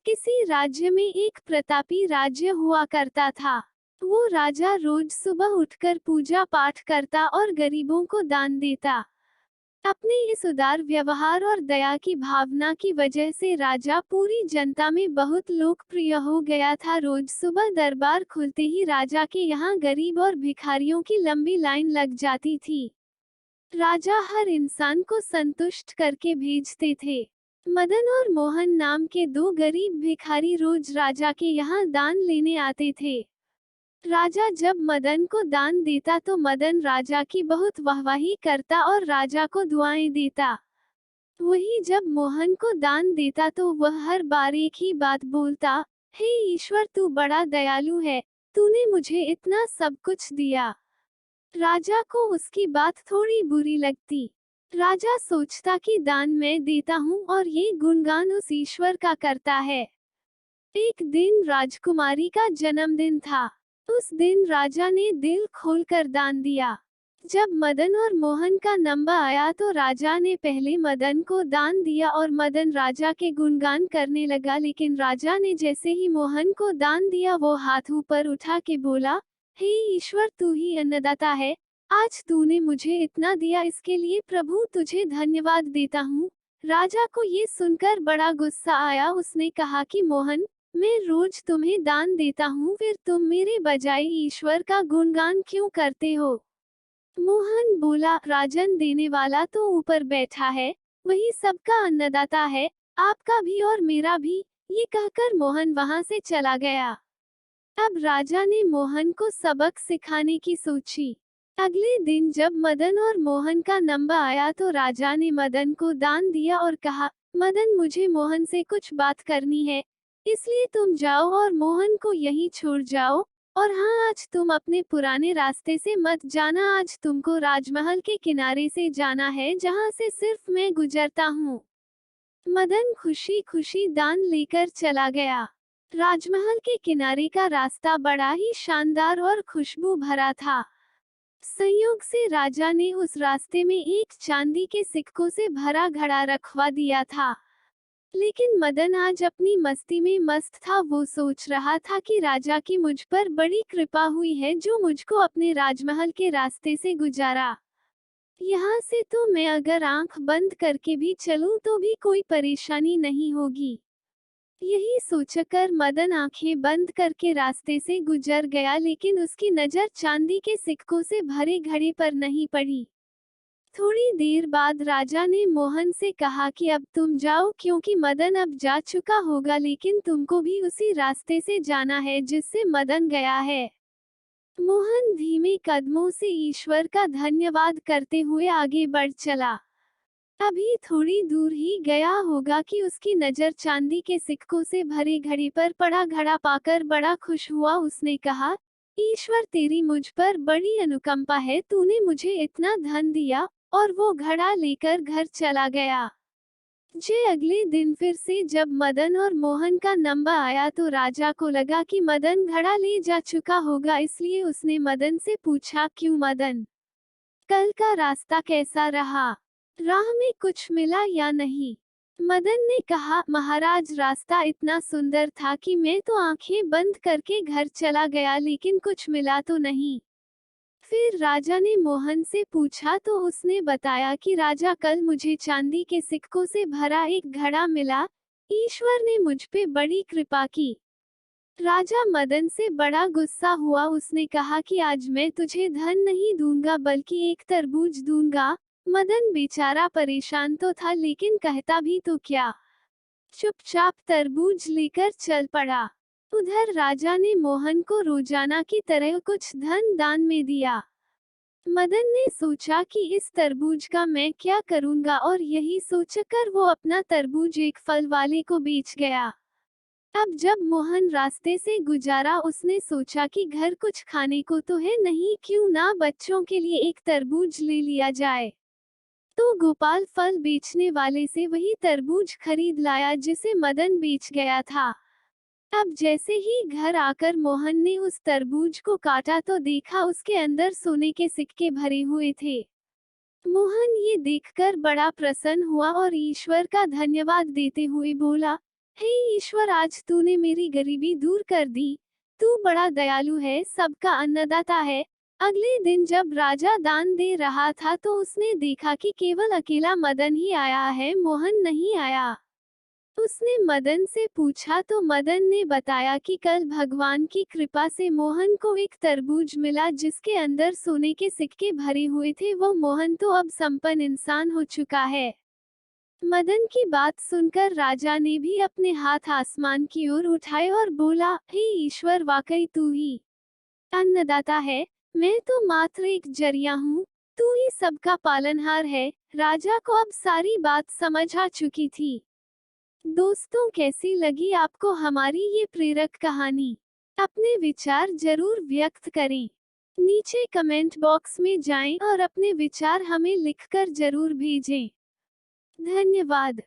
किसी राज्य में एक प्रतापी राज्य हुआ करता था। वो राजा रोज सुबह उठकर पूजा पाठ करता और गरीबों को दान देता। अपने इस उदार व्यवहार और दया की भावना की वजह से राजा पूरी जनता में बहुत लोकप्रिय हो गया था। रोज सुबह दरबार खुलते ही राजा के यहाँ गरीब और भिखारियों की लंबी लाइन लग जाती थी। राजा हर इंसान को संतुष्ट करके भेजते थे। मदन और मोहन नाम के दो गरीब भिखारी रोज राजा के यहाँ दान लेने आते थे। राजा जब मदन को दान देता तो मदन राजा की बहुत वाहवाही करता और राजा को दुआएं देता। वही जब मोहन को दान देता तो वह हर बार एक ही बात बोलता, हे ईश्वर तू बड़ा दयालु है, तूने मुझे इतना सब कुछ दिया। राजा को उसकी बात थोड़ी बुरी लगती। राजा सोचता कि दान मैं देता हूँ और ये गुणगान उस ईश्वर का करता है। एक दिन राजकुमारी का जन्मदिन था। उस दिन राजा ने दिल खोलकर दान दिया। जब मदन और मोहन का नंबर आया तो राजा ने पहले मदन को दान दिया और मदन राजा के गुणगान करने लगा, लेकिन राजा ने जैसे ही मोहन को दान दिया वो हाथ ऊपर उठा के बोला, हे ईश्वर तू ही अन्नदाता है, आज तूने मुझे इतना दिया, इसके लिए प्रभु तुझे धन्यवाद देता हूँ। राजा को ये सुनकर बड़ा गुस्सा आया। उसने कहा कि मोहन, मैं रोज तुम्हें दान देता हूँ, फिर तुम मेरे बजाय ईश्वर का गुणगान क्यों करते हो? मोहन बोला, राजन देने वाला तो ऊपर बैठा है, वही सबका अन्नदाता है, आपका भी और मेरा भी। ये कहकर मोहन वहां से चला गया। अब राजा ने मोहन को सबक सिखाने की सोची। अगले दिन जब मदन और मोहन का नंबर आया तो राजा ने मदन को दान दिया और कहा, मदन मुझे मोहन से कुछ बात करनी है, इसलिए तुम जाओ और मोहन को यहीं छोड़ जाओ। और हाँ, आज तुम अपने पुराने रास्ते से मत जाना, आज तुमको राजमहल के किनारे से जाना है जहाँ से सिर्फ मैं गुजरता हूँ। मदन खुशी खुशी दान लेकर चला गया। राजमहल के किनारे का रास्ता बड़ा ही शानदार और खुशबू भरा था। संयोग से राजा ने उस रास्ते में एक चांदी के सिक्कों से भरा घड़ा रखवा दिया था। लेकिन मदन आज अपनी मस्ती में मस्त था। वो सोच रहा था कि राजा की मुझ पर बड़ी कृपा हुई है जो मुझको अपने राजमहल के रास्ते से गुजारा। यहाँ से तो मैं अगर आंख बंद करके भी चलूं तो भी कोई परेशानी नहीं होगी। यही सोचकर मदन आंखें बंद करके रास्ते से गुजर गया, लेकिन उसकी नजर चांदी के सिक्कों से भरे घड़े पर नहीं पड़ी। थोड़ी देर बाद राजा ने मोहन से कहा कि अब तुम जाओ, क्योंकि मदन अब जा चुका होगा, लेकिन तुमको भी उसी रास्ते से जाना है जिससे मदन गया है। मोहन धीमे कदमों से ईश्वर का धन्यवाद करते हुए आगे बढ़ चला। अभी थोड़ी दूर ही गया होगा कि उसकी नजर चांदी के सिक्कों से भरे घड़े पर पड़ा। घड़ा पाकर बड़ा खुश हुआ। उसने कहा, ईश्वर तेरी मुझ पर बड़ी अनुकंपा है, तूने मुझे इतना धन दिया। और वो घड़ा लेकर घर चला गया। अगले दिन फिर से जब मदन और मोहन का नंबर आया तो राजा को लगा कि मदन घड़ा ले जा चुका होगा, इसलिए उसने मदन से पूछा, क्यों मदन, कल का रास्ता कैसा रहा? राह में कुछ मिला या नहीं? मदन ने कहा, महाराज रास्ता इतना सुंदर था कि मैं तो आंखें बंद करके घर चला गया, लेकिन कुछ मिला तो नहीं। फिर राजा ने मोहन से पूछा तो उसने बताया कि राजा कल मुझे चांदी के सिक्कों से भरा एक घड़ा मिला, ईश्वर ने मुझ पे बड़ी कृपा की। राजा मदन से बड़ा गुस्सा हुआ। उसने कहा कि आज मैं तुझे धन नहीं दूंगा बल्कि एक तरबूज दूंगा। मदन बेचारा परेशान तो था, लेकिन कहता भी तो क्या, चुपचाप तरबूज लेकर चल पड़ा। उधर राजा ने मोहन को रोजाना की तरह कुछ धन दान में दिया। मदन ने सोचा कि इस तरबूज का मैं क्या करूंगा, और यही सोचकर वो अपना तरबूज एक फल वाले को बेच गया। अब जब मोहन रास्ते से गुजारा उसने सोचा कि घर कुछ खाने को तो है नहीं, क्यों ना बच्चों के लिए एक तरबूज ले लिया जाए। तो गोपाल फल बेचने वाले से वही तरबूज खरीद लाया जिसे मदन बेच गया था। अब जैसे ही घर आकर मोहन ने उस तरबूज को काटा तो देखा उसके अंदर सोने के सिक्के भरे हुए थे। मोहन ये देखकर बड़ा प्रसन्न हुआ और ईश्वर का धन्यवाद देते हुए बोला, हे ईश्वर, आज तूने मेरी गरीबी दूर कर दी। तू बड़ा दयालु है, सबका अन्नदाता है। अगले दिन जब राजा दान दे रहा था तो उसने देखा कि केवल अकेला मदन ही आया है, मोहन नहीं आया। उसने मदन से पूछा तो मदन ने बताया कि कल भगवान की कृपा से मोहन को एक तरबूज मिला जिसके अंदर सोने के सिक्के भरे हुए थे। वो मोहन तो अब संपन्न इंसान हो चुका है। मदन की बात सुनकर राजा ने भी अपने हाथ आसमान की ओर उठाए और बोला, हे ईश्वर, वाकई तू ही अन्नदाता है। मैं तो मात्र एक जरिया हूँ। तू ही सबका पालनहार है। राजा को अब सारी बात समझ आ चुकी थी। दोस्तों, कैसी लगी आपको हमारी ये प्रेरक कहानी? अपने विचार जरूर व्यक्त करें। नीचे कमेंट बॉक्स में जाएं और अपने विचार हमें लिखकर जरूर भेजें। धन्यवाद।